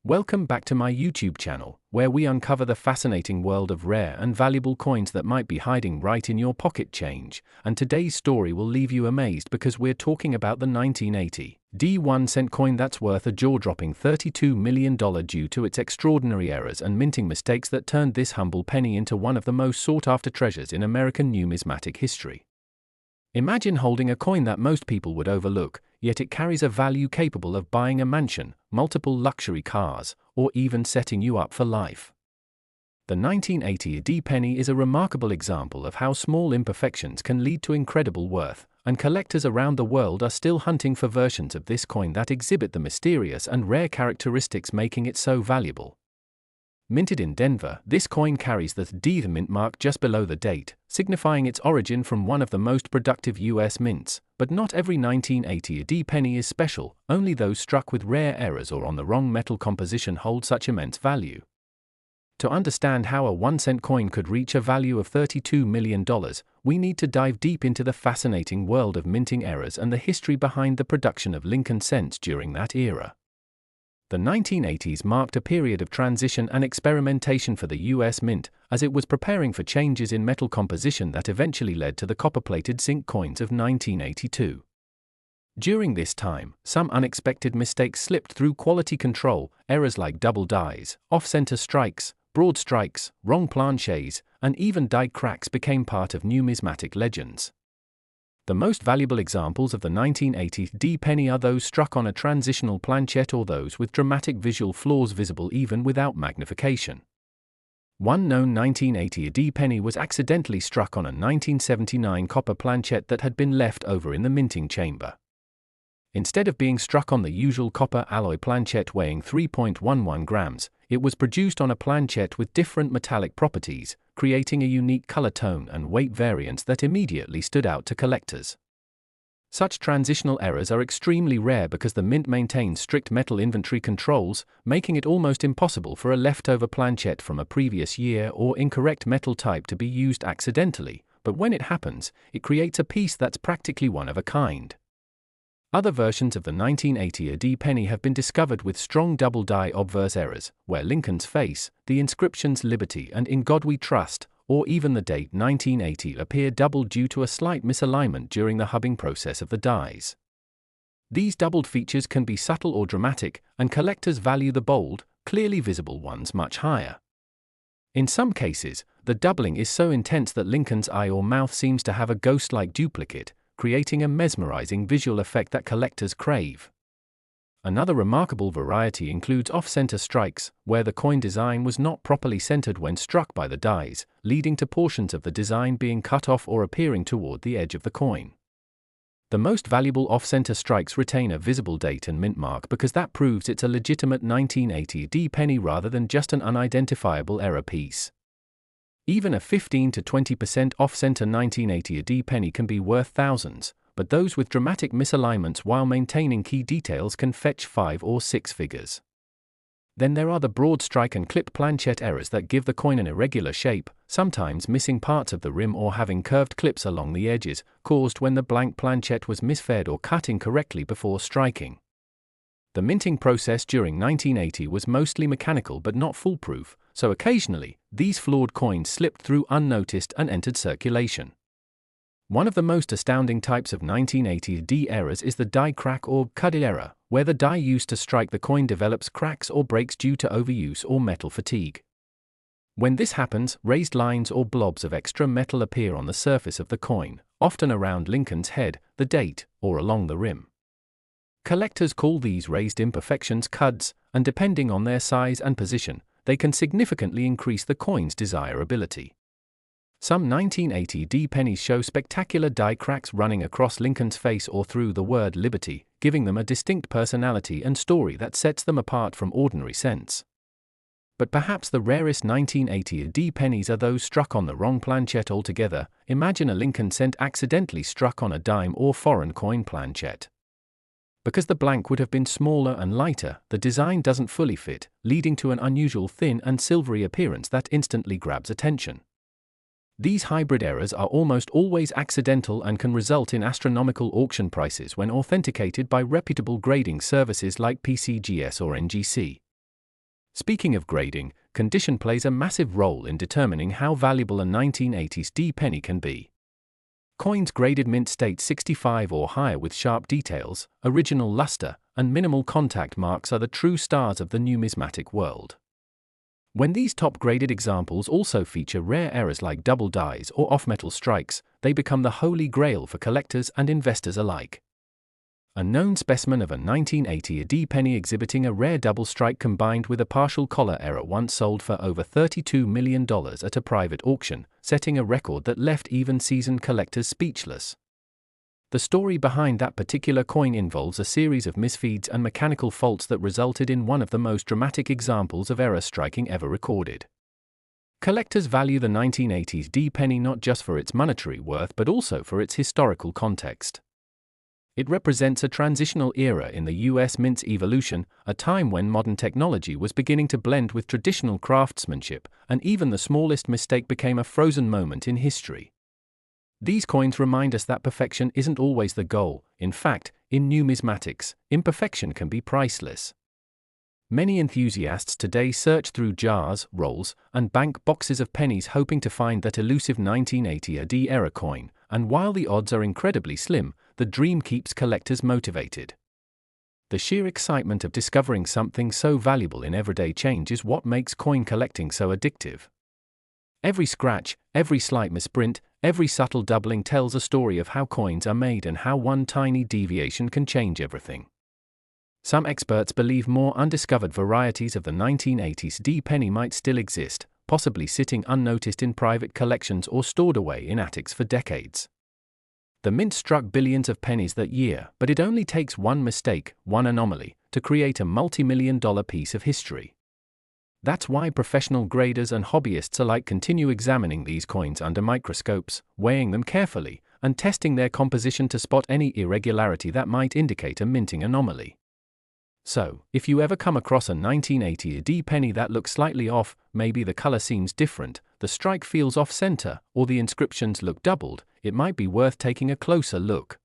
Welcome back to my YouTube channel, where we uncover the fascinating world of rare and valuable coins that might be hiding right in your pocket change. And today's story will leave you amazed because we're talking about the 1980 1 cent coin that's worth a jaw-dropping $32 million due to its extraordinary errors and minting mistakes that turned this humble penny into one of the most sought-after treasures in American numismatic history. Imagine holding a coin that most people would overlook, yet it carries a value capable of buying a mansion, multiple luxury cars, or even setting you up for life. The 1980 penny is a remarkable example of how small imperfections can lead to incredible worth, and collectors around the world are still hunting for versions of this coin that exhibit the mysterious and rare characteristics making it so valuable. Minted in Denver, this coin carries the D mint mark just below the date, signifying its origin from one of the most productive U.S. mints. But not every 1980 penny is special, only those struck with rare errors or on the wrong metal composition hold such immense value. To understand how a 1-cent coin could reach a value of $32 million, we need to dive deep into the fascinating world of minting errors and the history behind the production of Lincoln cents during that era. The 1980s marked a period of transition and experimentation for the U.S. Mint, as it was preparing for changes in metal composition that eventually led to the copper-plated zinc coins of 1982. During this time, some unexpected mistakes slipped through quality control. Errors like double dies, off-center strikes, broad strikes, wrong planchets, and even die cracks became part of numismatic legends. The most valuable examples of the 1980 penny are those struck on a transitional planchet or those with dramatic visual flaws visible even without magnification. One known 1980 penny was accidentally struck on a 1979 copper planchet that had been left over in the minting chamber. Instead of being struck on the usual copper alloy planchet weighing 3.11 grams, it was produced on a planchet with different metallic properties, creating a unique color tone and weight variance that immediately stood out to collectors. Such transitional errors are extremely rare because the mint maintains strict metal inventory controls, making it almost impossible for a leftover planchet from a previous year or incorrect metal type to be used accidentally, but when it happens, it creates a piece that's practically one of a kind. Other versions of the 1980 penny have been discovered with strong double-die obverse errors, where Lincoln's face, the inscriptions Liberty and In God We Trust, or even the date 1980 appear doubled due to a slight misalignment during the hubbing process of the dies. These doubled features can be subtle or dramatic, and collectors value the bold, clearly visible ones much higher. In some cases, the doubling is so intense that Lincoln's eye or mouth seems to have a ghost-like duplicate, creating a mesmerizing visual effect that collectors crave. Another remarkable variety includes off-center strikes, where the coin design was not properly centered when struck by the dies, leading to portions of the design being cut off or appearing toward the edge of the coin. The most valuable off-center strikes retain a visible date and mint mark because that proves it's a legitimate 1980 penny rather than just an unidentifiable error piece. Even a 15 to 20% off-center 1980 penny can be worth thousands, but those with dramatic misalignments while maintaining key details can fetch 5 or 6 figures. Then there are the broad strike and clip planchet errors that give the coin an irregular shape, sometimes missing parts of the rim or having curved clips along the edges, caused when the blank planchet was misfed or cut incorrectly before striking. The minting process during 1980 was mostly mechanical but not foolproof, so occasionally, these flawed coins slipped through unnoticed and entered circulation. One of the most astounding types of 1980 errors is the die crack or cut error, where the die used to strike the coin develops cracks or breaks due to overuse or metal fatigue. When this happens, raised lines or blobs of extra metal appear on the surface of the coin, often around Lincoln's head, the date, or along the rim. Collectors call these raised imperfections cuds, and depending on their size and position, they can significantly increase the coin's desirability. Some 1980 pennies show spectacular die cracks running across Lincoln's face or through the word Liberty, giving them a distinct personality and story that sets them apart from ordinary cents. But perhaps the rarest 1980 pennies are those struck on the wrong planchet altogether. Imagine a Lincoln cent accidentally struck on a dime or foreign coin planchet. Because the blank would have been smaller and lighter, the design doesn't fully fit, leading to an unusual thin and silvery appearance that instantly grabs attention. These hybrid errors are almost always accidental and can result in astronomical auction prices when authenticated by reputable grading services like PCGS or NGC. Speaking of grading, condition plays a massive role in determining how valuable a 1980s D penny can be. Coins graded mint state 65 or higher with sharp details, original luster, and minimal contact marks are the true stars of the numismatic world. When these top-graded examples also feature rare errors like double dies or off-metal strikes, they become the holy grail for collectors and investors alike. A known specimen of a 1980 D penny exhibiting a rare double strike combined with a partial collar error once sold for over $32 million at a private auction, setting a record that left even seasoned collectors speechless. The story behind that particular coin involves a series of misfeeds and mechanical faults that resulted in one of the most dramatic examples of error striking ever recorded. Collectors value the 1980s D penny not just for its monetary worth but also for its historical context. It represents a transitional era in the U.S. mint's evolution, a time when modern technology was beginning to blend with traditional craftsmanship, and even the smallest mistake became a frozen moment in history. These coins remind us that perfection isn't always the goal. In fact, in numismatics, imperfection can be priceless. Many enthusiasts today search through jars, rolls, and bank boxes of pennies hoping to find that elusive 1980 AD era coin, and while the odds are incredibly slim, the dream keeps collectors motivated. The sheer excitement of discovering something so valuable in everyday change is what makes coin collecting so addictive. Every scratch, every slight misprint, every subtle doubling tells a story of how coins are made and how one tiny deviation can change everything. Some experts believe more undiscovered varieties of the 1980s D penny might still exist, possibly sitting unnoticed in private collections or stored away in attics for decades. The mint struck billions of pennies that year, but it only takes one mistake, one anomaly, to create a multi-million-dollar piece of history. That's why professional graders and hobbyists alike continue examining these coins under microscopes, weighing them carefully, and testing their composition to spot any irregularity that might indicate a minting anomaly. So, if you ever come across a 1980 D penny that looks slightly off, maybe the color seems different, the strike feels off-center, or the inscriptions look doubled, it might be worth taking a closer look.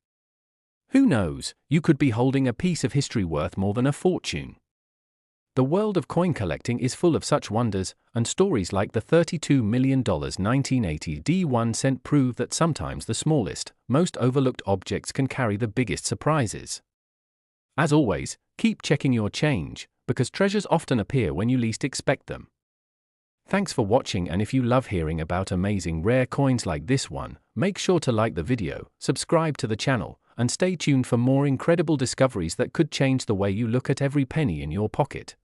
Who knows, you could be holding a piece of history worth more than a fortune. The world of coin collecting is full of such wonders, and stories like the $32 million 1980 D1 cent prove that sometimes the smallest, most overlooked objects can carry the biggest surprises. As always, keep checking your change, because treasures often appear when you least expect them. Thanks for watching, and if you love hearing about amazing rare coins like this one, make sure to like the video, subscribe to the channel, and stay tuned for more incredible discoveries that could change the way you look at every penny in your pocket.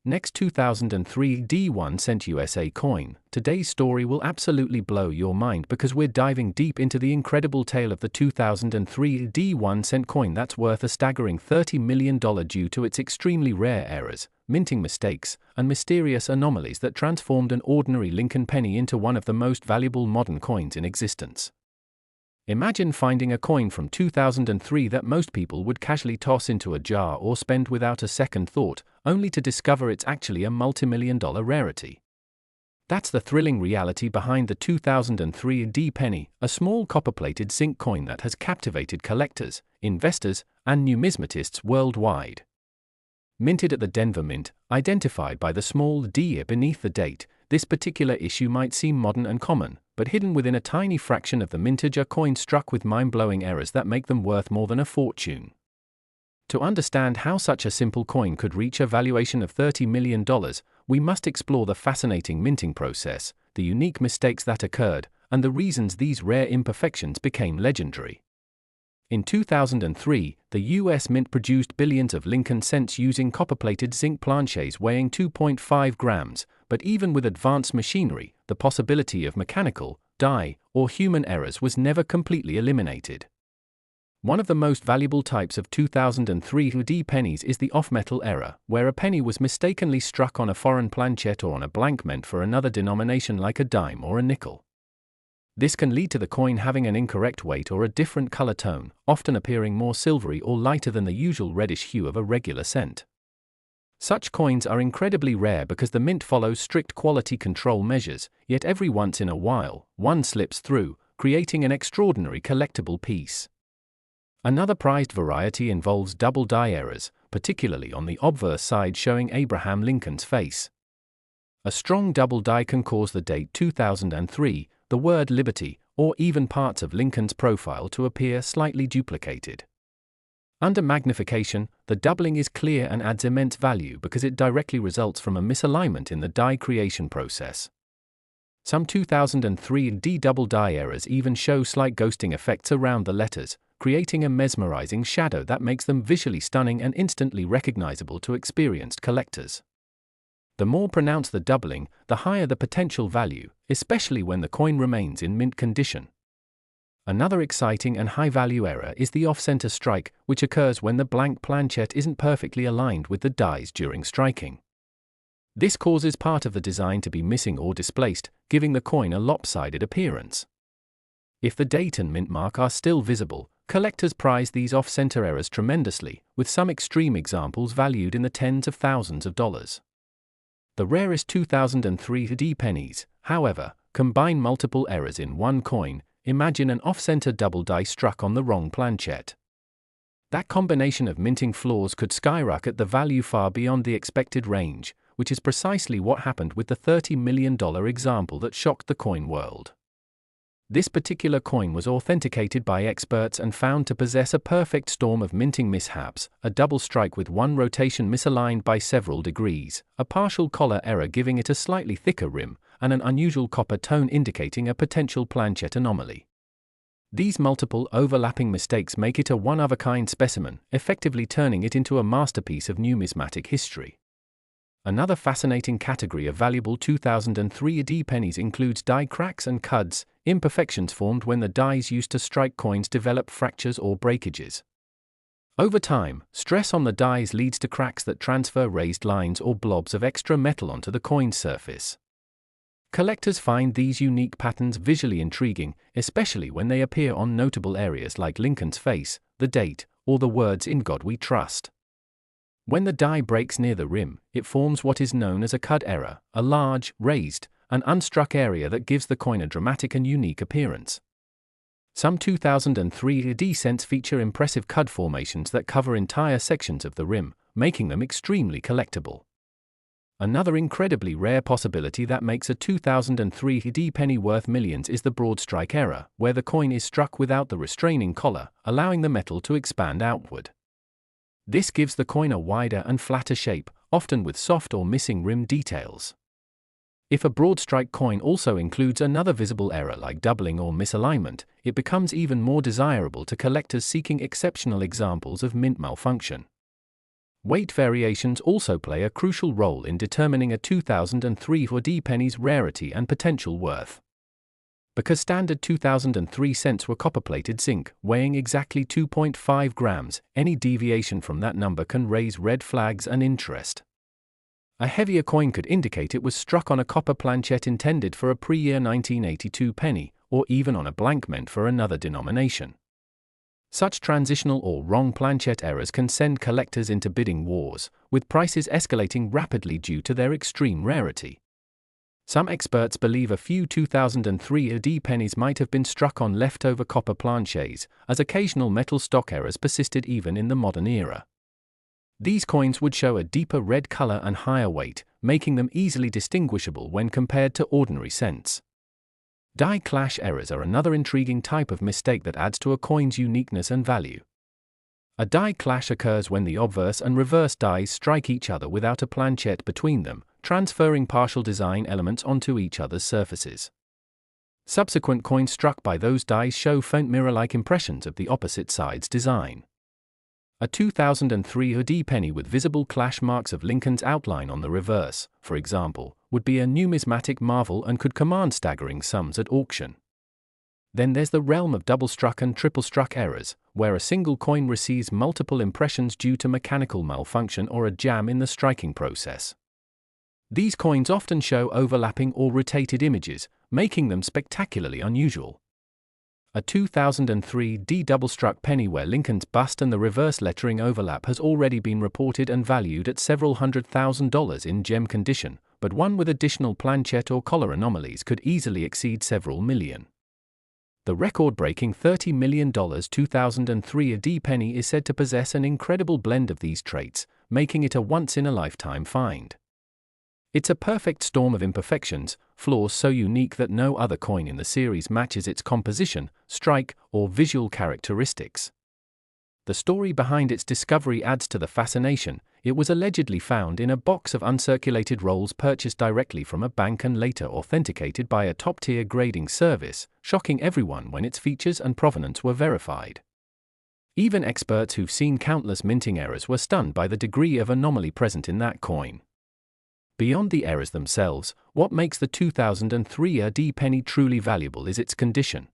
Next, 2003 D1 cent USA coin. Today's story will absolutely blow your mind because we're diving deep into the incredible tale of the 2003 D1 cent coin that's worth a staggering $30 million due to its extremely rare errors, minting mistakes, and mysterious anomalies that transformed an ordinary Lincoln penny into one of the most valuable modern coins in existence. Imagine finding a coin from 2003 that most people would casually toss into a jar or spend without a second thought, only to discover it's actually a multi-million-dollar rarity. That's the thrilling reality behind the 2003 D penny, a small copper-plated zinc coin that has captivated collectors, investors, and numismatists worldwide. Minted at the Denver Mint, identified by the small D beneath the date, this particular issue might seem modern and common, but hidden within a tiny fraction of the mintage are coins struck with mind-blowing errors that make them worth more than a fortune. To understand how such a simple coin could reach a valuation of $30 million, we must explore the fascinating minting process, the unique mistakes that occurred, and the reasons these rare imperfections became legendary. In 2003, the U.S. Mint produced billions of Lincoln cents using copper-plated zinc planchets weighing 2.5 grams, but even with advanced machinery, the possibility of mechanical, die, or human errors was never completely eliminated. One of the most valuable types of 2003 D pennies is the off-metal error, where a penny was mistakenly struck on a foreign planchet or on a blank meant for another denomination like a dime or a nickel. This can lead to the coin having an incorrect weight or a different color tone, often appearing more silvery or lighter than the usual reddish hue of a regular cent. Such coins are incredibly rare because the mint follows strict quality control measures, yet every once in a while, one slips through, creating an extraordinary collectible piece. Another prized variety involves double die errors, particularly on the obverse side showing Abraham Lincoln's face. A strong double die can cause the date 2003, the word liberty, or even parts of Lincoln's profile to appear slightly duplicated. Under magnification, the doubling is clear and adds immense value because it directly results from a misalignment in the die creation process. Some 2003 double die errors even show slight ghosting effects around the letters, creating a mesmerizing shadow that makes them visually stunning and instantly recognizable to experienced collectors. The more pronounced the doubling, the higher the potential value, especially when the coin remains in mint condition. Another exciting and high-value error is the off-center strike, which occurs when the blank planchette isn't perfectly aligned with the dies during striking. This causes part of the design to be missing or displaced, giving the coin a lopsided appearance. If the date and mint mark are still visible, collectors prize these off-center errors tremendously, with some extreme examples valued in the tens of thousands of dollars. The rarest 2003 pennies, however, combine multiple errors in one coin. Imagine an off-center double die struck on the wrong planchette. That combination of minting flaws could skyrocket the value far beyond the expected range, which is precisely what happened with the $30 million example that shocked the coin world. This particular coin was authenticated by experts and found to possess a perfect storm of minting mishaps, a double strike with one rotation misaligned by several degrees, a partial collar error giving it a slightly thicker rim, and an unusual copper tone indicating a potential planchette anomaly. These multiple overlapping mistakes make it a one-of-a-kind specimen, effectively turning it into a masterpiece of numismatic history. Another fascinating category of valuable 2003 pennies includes die cracks and cuds, imperfections formed when the dies used to strike coins develop fractures or breakages. Over time, stress on the dies leads to cracks that transfer raised lines or blobs of extra metal onto the coin's surface. Collectors find these unique patterns visually intriguing, especially when they appear on notable areas like Lincoln's face, the date, or the words "In God We Trust." When the die breaks near the rim, it forms what is known as a cud error, a large, raised, and unstruck area that gives the coin a dramatic and unique appearance. Some 2003 cents feature impressive cud formations that cover entire sections of the rim, making them extremely collectible. Another incredibly rare possibility that makes a 2003 penny worth millions is the broad strike error, where the coin is struck without the restraining collar, allowing the metal to expand outward. This gives the coin a wider and flatter shape, often with soft or missing rim details. If a broad strike coin also includes another visible error like doubling or misalignment, it becomes even more desirable to collectors seeking exceptional examples of mint malfunction. Weight variations also play a crucial role in determining a 2003 penny's rarity and potential worth. Because standard 2003 cents were copper-plated zinc, weighing exactly 2.5 grams, any deviation from that number can raise red flags and interest. A heavier coin could indicate it was struck on a copper planchette intended for a pre-year 1982 penny, or even on a blank meant for another denomination. Such transitional or wrong planchette errors can send collectors into bidding wars, with prices escalating rapidly due to their extreme rarity. Some experts believe a few 2003 pennies might have been struck on leftover copper planchets, as occasional metal stock errors persisted even in the modern era. These coins would show a deeper red color and higher weight, making them easily distinguishable when compared to ordinary cents. Die clash errors are another intriguing type of mistake that adds to a coin's uniqueness and value. A die clash occurs when the obverse and reverse dies strike each other without a planchette between them, transferring partial design elements onto each other's surfaces. Subsequent coins struck by those dies show faint mirror-like impressions of the opposite side's design. A 2003 penny with visible clash marks of Lincoln's outline on the reverse, for example, would be a numismatic marvel and could command staggering sums at auction. Then there's the realm of double-struck and triple-struck errors, where a single coin receives multiple impressions due to mechanical malfunction or a jam in the striking process. These coins often show overlapping or rotated images, making them spectacularly unusual. A 2003 double-struck penny where Lincoln's bust and the reverse lettering overlap has already been reported and valued at several $100,000 in gem condition, but one with additional planchette or collar anomalies could easily exceed several million. The record-breaking $30 million 2003 AD penny is said to possess an incredible blend of these traits, making it a once-in-a-lifetime find. It's a perfect storm of imperfections, flaws so unique that no other coin in the series matches its composition, strike, or visual characteristics. The story behind its discovery adds to the fascination. It was allegedly found in a box of uncirculated rolls purchased directly from a bank and later authenticated by a top-tier grading service, shocking everyone when its features and provenance were verified. Even experts who've seen countless minting errors were stunned by the degree of anomaly present in that coin. Beyond the errors themselves, what makes the 2003 AD penny truly valuable is its condition.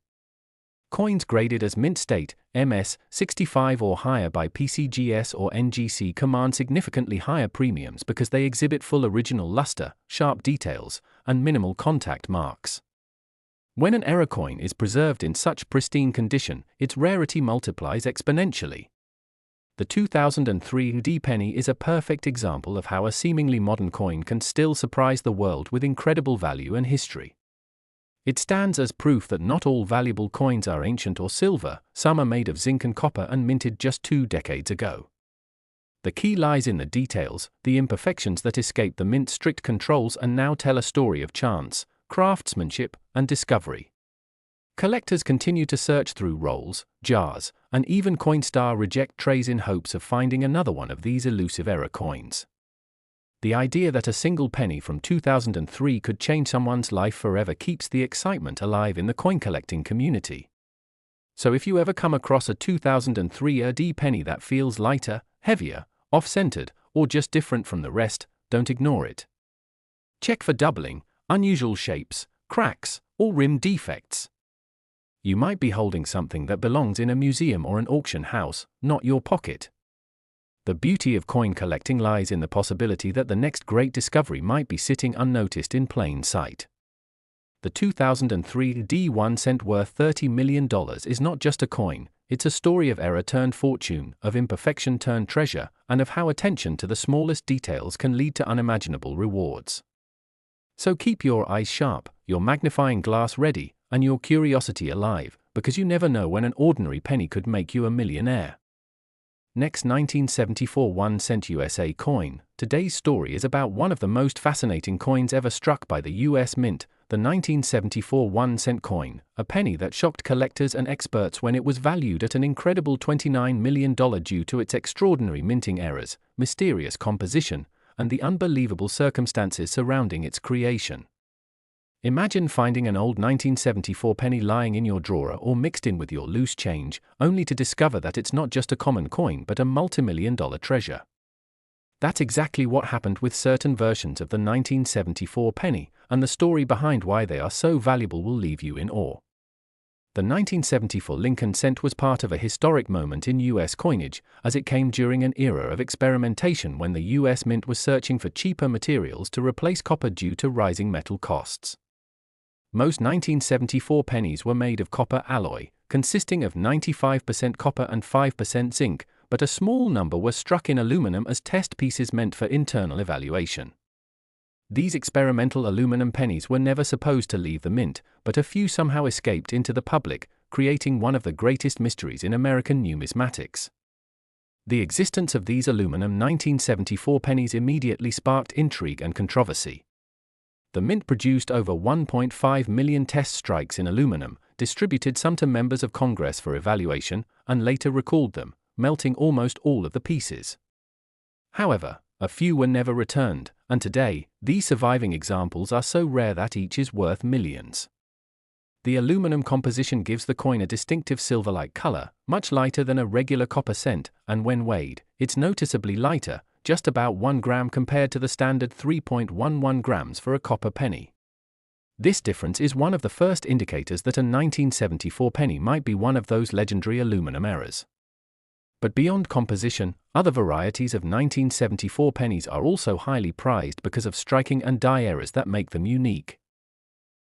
Coins graded as mint state, MS, 65 or higher by PCGS or NGC command significantly higher premiums because they exhibit full original luster, sharp details, and minimal contact marks. When an error coin is preserved in such pristine condition, its rarity multiplies exponentially. The 2003 AD penny is a perfect example of how a seemingly modern coin can still surprise the world with incredible value and history. It stands as proof that not all valuable coins are ancient or silver, some are made of zinc and copper and minted just 2 decades ago. The key lies in the details, the imperfections that escape the mint's strict controls and now tell a story of chance, craftsmanship, and discovery. Collectors continue to search through rolls, jars, and even Coinstar reject trays in hopes of finding another one of these elusive error coins. The idea that a single penny from 2003 could change someone's life forever keeps the excitement alive in the coin collecting community. So if you ever come across a 2003 AD penny that feels lighter, heavier, off-centered, or just different from the rest, don't ignore it. Check for doubling, unusual shapes, cracks, or rim defects. You might be holding something that belongs in a museum or an auction house, not your pocket. The beauty of coin collecting lies in the possibility that the next great discovery might be sitting unnoticed in plain sight. The 2003 AD 1 cent worth $30 million is not just a coin, it's a story of error turned fortune, of imperfection turned treasure, and of how attention to the smallest details can lead to unimaginable rewards. So keep your eyes sharp, your magnifying glass ready, and your curiosity alive, because you never know when an ordinary penny could make you a millionaire. Next, 1974 1 cent USA coin. Today's story is about one of the most fascinating coins ever struck by the US Mint, the 1974 1 cent coin, a penny that shocked collectors and experts when it was valued at an incredible $29 million due to its extraordinary minting errors, mysterious composition, and the unbelievable circumstances surrounding its creation. Imagine finding an old 1974 penny lying in your drawer or mixed in with your loose change, only to discover that it's not just a common coin but a multi-million-dollar treasure. That's exactly what happened with certain versions of the 1974 penny, and the story behind why they are so valuable will leave you in awe. The 1974 Lincoln cent was part of a historic moment in U.S. coinage, as it came during an era of experimentation when the U.S. Mint was searching for cheaper materials to replace copper due to rising metal costs. Most 1974 pennies were made of copper alloy, consisting of 95% copper and 5% zinc, but a small number were struck in aluminum as test pieces meant for internal evaluation. These experimental aluminum pennies were never supposed to leave the mint, but a few somehow escaped into the public, creating one of the greatest mysteries in American numismatics. The existence of these aluminum 1974 pennies immediately sparked intrigue and controversy. The mint produced over 1.5 million test strikes in aluminum, distributed some to members of Congress for evaluation, and later recalled them, melting almost all of the pieces. However, a few were never returned, and today, these surviving examples are so rare that each is worth millions. The aluminum composition gives the coin a distinctive silver-like color, much lighter than a regular copper cent, and when weighed, it's noticeably lighter, just about 1 gram compared to the standard 3.11 grams for a copper penny. This difference is one of the first indicators that a 1974 penny might be one of those legendary aluminum errors. But beyond composition, other varieties of 1974 pennies are also highly prized because of striking and die errors that make them unique.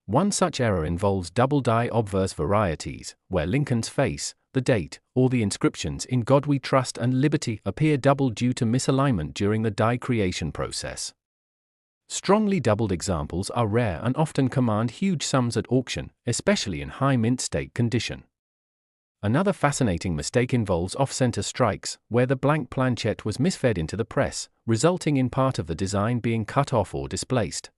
One such error involves double die obverse varieties, where Lincoln's face, the date, or the inscriptions "In God We Trust" and "Liberty" appear double due to misalignment during the die creation process. Strongly doubled examples are rare and often command huge sums at auction, especially in high mint state condition. Another fascinating mistake involves off-center strikes, where the blank planchet was misfed into the press, resulting in part of the design being cut off or displaced.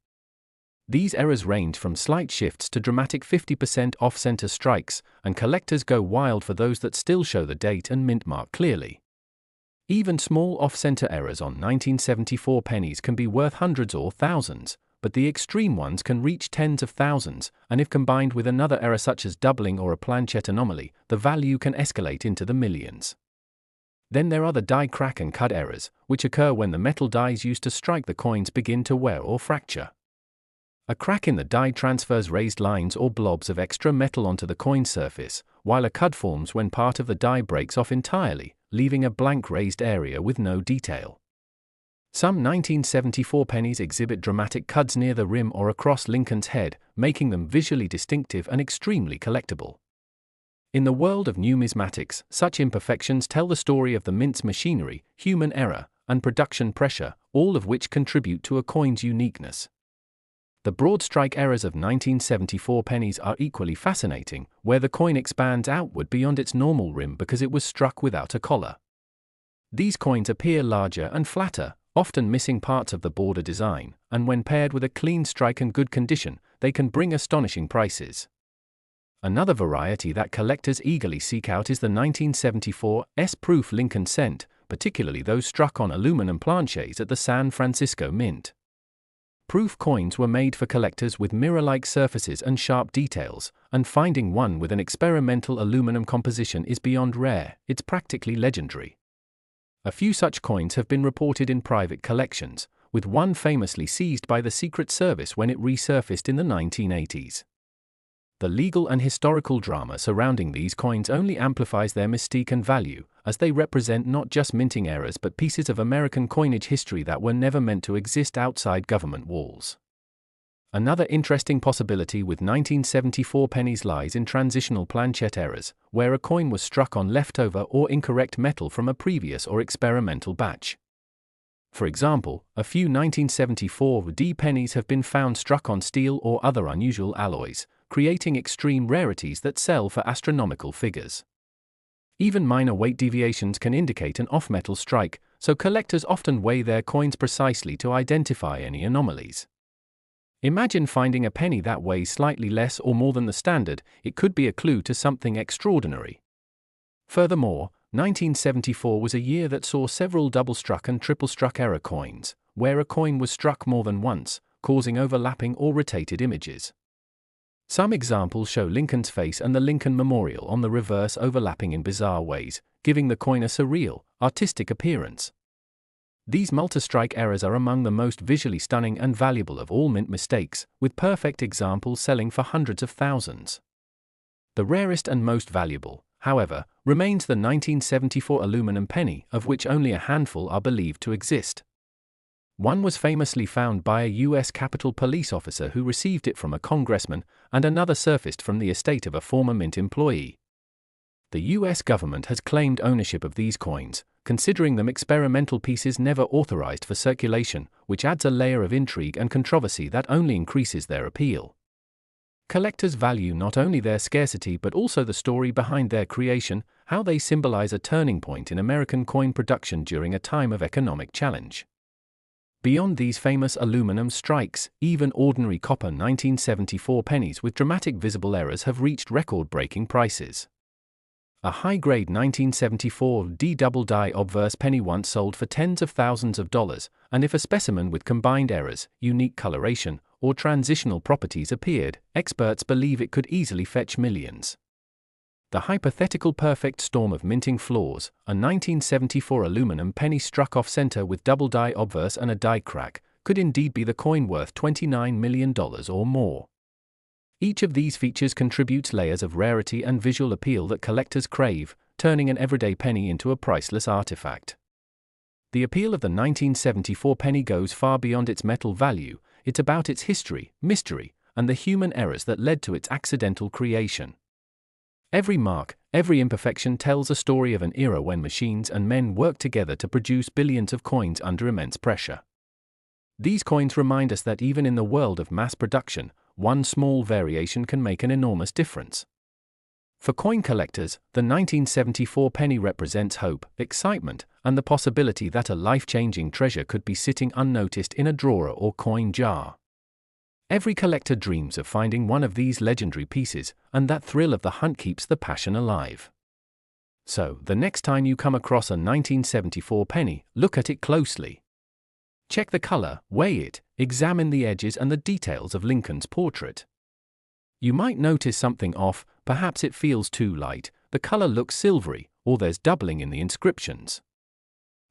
These errors range from slight shifts to dramatic 50% off-center strikes, and collectors go wild for those that still show the date and mint mark clearly. Even small off-center errors on 1974 pennies can be worth hundreds or thousands, but the extreme ones can reach tens of thousands, and if combined with another error such as doubling or a planchet anomaly, the value can escalate into the millions. Then there are the die crack and cut errors, which occur when the metal dies used to strike the coins begin to wear or fracture. A crack in the die transfers raised lines or blobs of extra metal onto the coin surface, while a cud forms when part of the die breaks off entirely, leaving a blank raised area with no detail. Some 1974 pennies exhibit dramatic cuds near the rim or across Lincoln's head, making them visually distinctive and extremely collectible. In the world of numismatics, such imperfections tell the story of the mint's machinery, human error, and production pressure, all of which contribute to a coin's uniqueness. The broad strike errors of 1974 pennies are equally fascinating, where the coin expands outward beyond its normal rim because it was struck without a collar. These coins appear larger and flatter, often missing parts of the border design, and when paired with a clean strike and good condition, they can bring astonishing prices. Another variety that collectors eagerly seek out is the 1974 S-proof Lincoln cent, particularly those struck on aluminum planchets at the San Francisco Mint. Proof coins were made for collectors with mirror-like surfaces and sharp details, and finding one with an experimental aluminum composition is beyond rare, it's practically legendary. A few such coins have been reported in private collections, with one famously seized by the Secret Service when it resurfaced in the 1980s. The legal and historical drama surrounding these coins only amplifies their mystique and value, as they represent not just minting errors but pieces of American coinage history that were never meant to exist outside government walls. Another interesting possibility with 1974 pennies lies in transitional planchet errors, where a coin was struck on leftover or incorrect metal from a previous or experimental batch. For example, a few 1974 D pennies have been found struck on steel or other unusual alloys, creating extreme rarities that sell for astronomical figures. Even minor weight deviations can indicate an off-metal strike, so collectors often weigh their coins precisely to identify any anomalies. Imagine finding a penny that weighs slightly less or more than the standard. It could be a clue to something extraordinary. Furthermore, 1974 was a year that saw several double-struck and triple-struck error coins, where a coin was struck more than once, causing overlapping or rotated images. Some examples show Lincoln's face and the Lincoln Memorial on the reverse overlapping in bizarre ways, giving the coin a surreal, artistic appearance. These multi-strike errors are among the most visually stunning and valuable of all mint mistakes, with perfect examples selling for hundreds of thousands. The rarest and most valuable, however, remains the 1974 aluminum penny, of which only a handful are believed to exist. One was famously found by a U.S. Capitol Police officer who received it from a congressman, and another surfaced from the estate of a former mint employee. The U.S. government has claimed ownership of these coins, considering them experimental pieces never authorized for circulation, which adds a layer of intrigue and controversy that only increases their appeal. Collectors value not only their scarcity but also the story behind their creation, how they symbolize a turning point in American coin production during a time of economic challenge. Beyond these famous aluminum strikes, even ordinary copper 1974 pennies with dramatic visible errors have reached record-breaking prices. A high-grade 1974 D double die obverse penny once sold for tens of thousands of dollars, and if a specimen with combined errors, unique coloration, or transitional properties appeared, experts believe it could easily fetch millions. The hypothetical perfect storm of minting flaws, a 1974 aluminum penny struck off-center with double die obverse and a die crack, could indeed be the coin worth $29 million or more. Each of these features contributes layers of rarity and visual appeal that collectors crave, turning an everyday penny into a priceless artifact. The appeal of the 1974 penny goes far beyond its metal value. It's about its history, mystery, and the human errors that led to its accidental creation. Every mark, every imperfection tells a story of an era when machines and men worked together to produce billions of coins under immense pressure. These coins remind us that even in the world of mass production, one small variation can make an enormous difference. For coin collectors, the 1974 penny represents hope, excitement, and the possibility that a life-changing treasure could be sitting unnoticed in a drawer or coin jar. Every collector dreams of finding one of these legendary pieces, and that thrill of the hunt keeps the passion alive. So, the next time you come across a 1974 penny, look at it closely. Check the color, weigh it, examine the edges and the details of Lincoln's portrait. You might notice something off, perhaps it feels too light, the color looks silvery, or there's doubling in the inscriptions.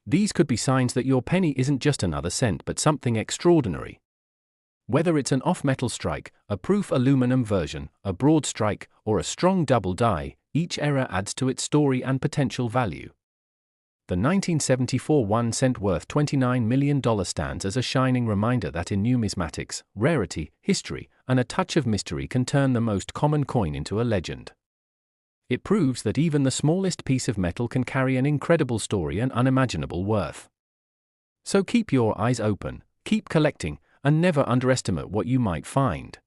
These could be signs that your penny isn't just another cent but something extraordinary. Whether it's an off-metal strike, a proof aluminum version, a broad strike, or a strong double die, each error adds to its story and potential value. The 1974 1 cent worth $29 million stands as a shining reminder that in numismatics, rarity, history, and a touch of mystery can turn the most common coin into a legend. It proves that even the smallest piece of metal can carry an incredible story and unimaginable worth. So keep your eyes open, keep collecting, and never underestimate what you might find.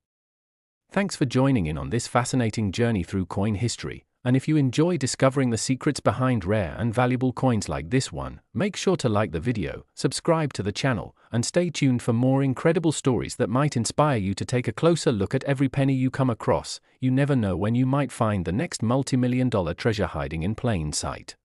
Thanks for joining in on this fascinating journey through coin history. And if you enjoy discovering the secrets behind rare and valuable coins like this one, make sure to like the video, subscribe to the channel, and stay tuned for more incredible stories that might inspire you to take a closer look at every penny you come across. You never know when you might find the next multi-million-dollar treasure hiding in plain sight.